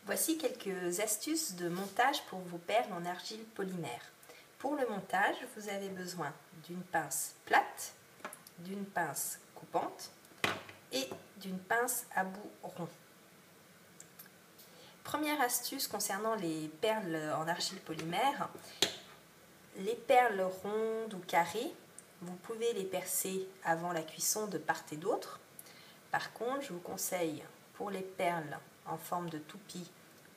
Voici quelques astuces de montage pour vos perles en argile polymère. Pour le montage, vous avez besoin d'une pince plate, d'une pince coupante et d'une pince à bout rond. Première astuce concernant les perles en argile polymère, les perles rondes ou carrées, vous pouvez les percer avant la cuisson de part et d'autre. Par contre, je vous conseille pour les perles en forme de toupie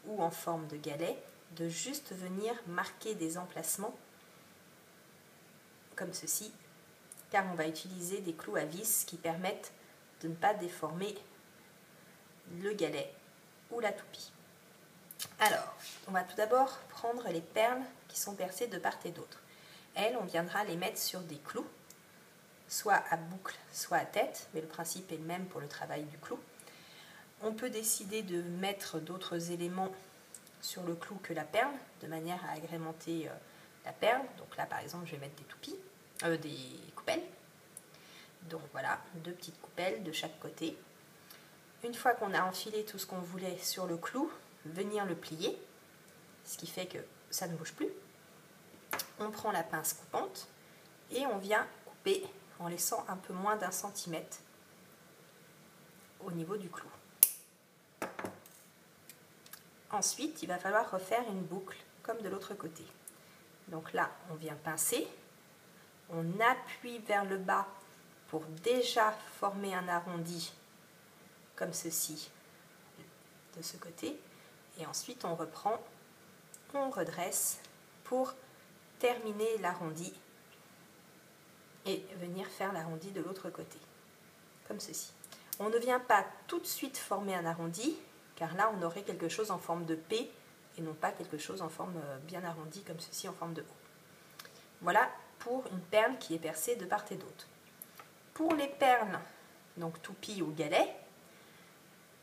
ou en forme de galet, de juste venir marquer des emplacements comme ceci, car on va utiliser des clous à vis qui permettent de ne pas déformer le galet ou la toupie. Alors, on va tout d'abord prendre les perles qui sont percées de part et d'autre. Elles, on viendra les mettre sur des clous, soit à boucle, soit à tête, mais le principe est le même pour le travail du clou. On peut décider de mettre d'autres éléments sur le clou que la perle, de manière à agrémenter la perle. Donc là, par exemple, je vais mettre des toupies, des coupelles. Donc voilà, 2 petites coupelles de chaque côté. Une fois qu'on a enfilé tout ce qu'on voulait sur le clou, venir le plier, ce qui fait que ça ne bouge plus. On prend la pince coupante et on vient couper en laissant un peu moins d'1 centimètre au niveau du clou. Ensuite, il va falloir refaire une boucle comme de l'autre côté. Donc là, on vient pincer, on appuie vers le bas pour déjà former un arrondi comme ceci de ce côté. Et ensuite, on reprend, on redresse pour terminer l'arrondi et venir faire l'arrondi de l'autre côté, comme ceci. On ne vient pas tout de suite former un arrondi, car là on aurait quelque chose en forme de P et non pas quelque chose en forme bien arrondie comme ceci en forme de O. Voilà pour une perle qui est percée de part et d'autre. Pour les perles, donc toupie ou galet,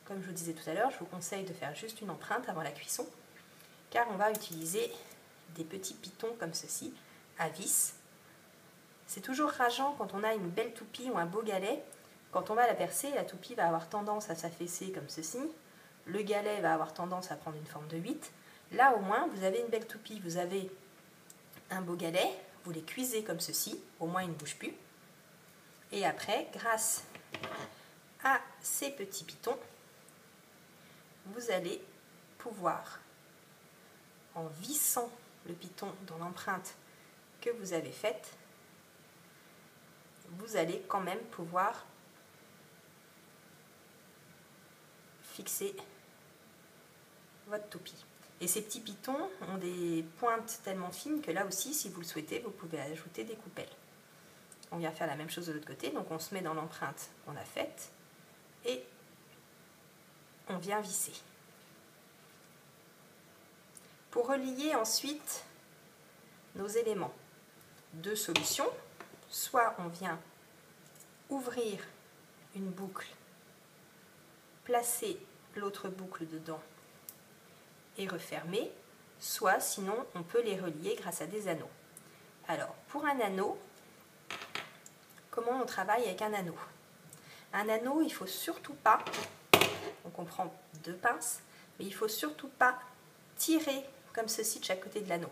comme je vous disais tout à l'heure, je vous conseille de faire juste une empreinte avant la cuisson, car on va utiliser des petits pitons comme ceci, à vis. C'est toujours rageant quand on a une belle toupie ou un beau galet. Quand on va la percer, la toupie va avoir tendance à s'affaisser comme ceci. Le galet va avoir tendance à prendre une forme de 8. Là, au moins, vous avez une belle toupie, vous avez un beau galet. Vous les cuisez comme ceci, au moins ils ne bougent plus. Et après, grâce à ces petits pitons, vous allez pouvoir, en vissant le piton dans l'empreinte que vous avez faite, vous allez quand même pouvoir fixer votre toupie. Et ces petits pitons ont des pointes tellement fines que là aussi, si vous le souhaitez, vous pouvez ajouter des coupelles. On vient faire la même chose de l'autre côté, donc on se met dans l'empreinte qu'on a faite et on vient visser. Pour relier ensuite nos éléments, 2 solutions. Soit on vient ouvrir une boucle, placer l'autre boucle dedans et refermer, soit sinon on peut les relier grâce à des anneaux. Alors pour un anneau, comment on travaille avec un anneau? Un anneau, il ne faut surtout pas, donc on prend 2 pinces, mais il ne faut surtout pas tirer comme ceci de chaque côté de l'anneau.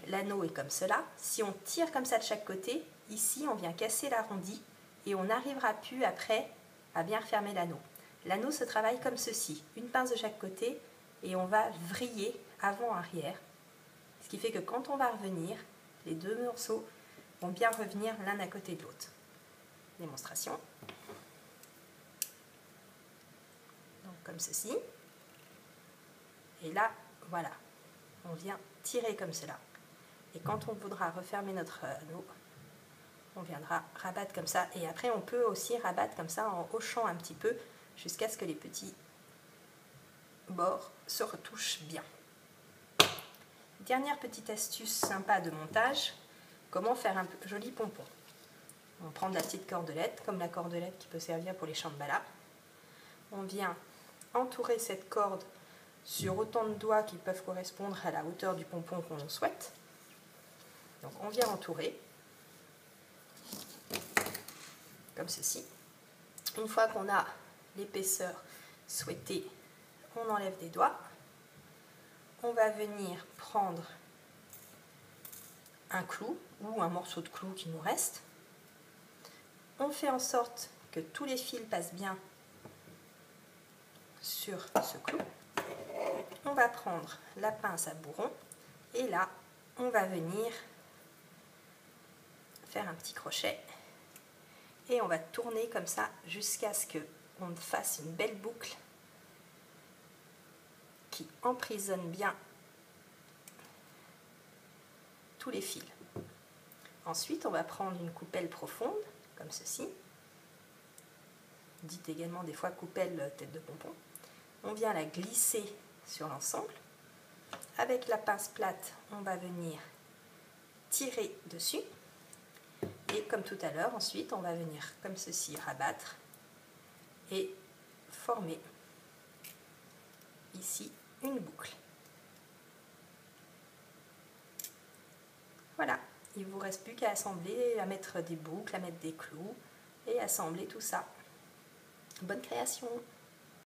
L'anneau est comme cela. Si on tire comme ça de chaque côté, ici on vient casser l'arrondi et on n'arrivera plus après à bien refermer l'anneau. L'anneau se travaille comme ceci, une pince de chaque côté et on va vriller avant-arrière. Ce qui fait que quand on va revenir, les 2 morceaux vont bien revenir l'un à côté de l'autre. Démonstration. Donc comme ceci. Et là, voilà, on vient tirer comme cela. Et quand on voudra refermer notre anneau, on viendra rabattre comme ça. Et après, on peut aussi rabattre comme ça en hochant un petit peu jusqu'à ce que les petits bords se retouchent bien. Dernière petite astuce sympa de montage, comment faire un joli pompon. On prend de la petite cordelette, comme la cordelette qui peut servir pour les chambala. On vient entourer cette corde sur autant de doigts qui peuvent correspondre à la hauteur du pompon qu'on souhaite. Donc on vient entourer, comme ceci. Une fois qu'on a l'épaisseur souhaitée, on enlève des doigts on va venir prendre un clou ou un morceau de clou qui nous reste. On fait en sorte que tous les fils passent bien sur ce clou. On va prendre la pince à bourron et là, on va venir faire un petit crochet et on va tourner comme ça jusqu'à ce qu'on fasse une belle boucle qui emprisonne bien tous les fils. Ensuite, on va prendre une coupelle profonde, comme ceci, dite également des fois coupelle tête de pompon. On vient la glisser sur l'ensemble. Avec la pince plate, on va venir tirer dessus. Et comme tout à l'heure, ensuite, on va venir comme ceci rabattre et former ici une boucle. Voilà, il ne vous reste plus qu'à assembler, à mettre des boucles, à mettre des clous et assembler tout ça. Bonne création!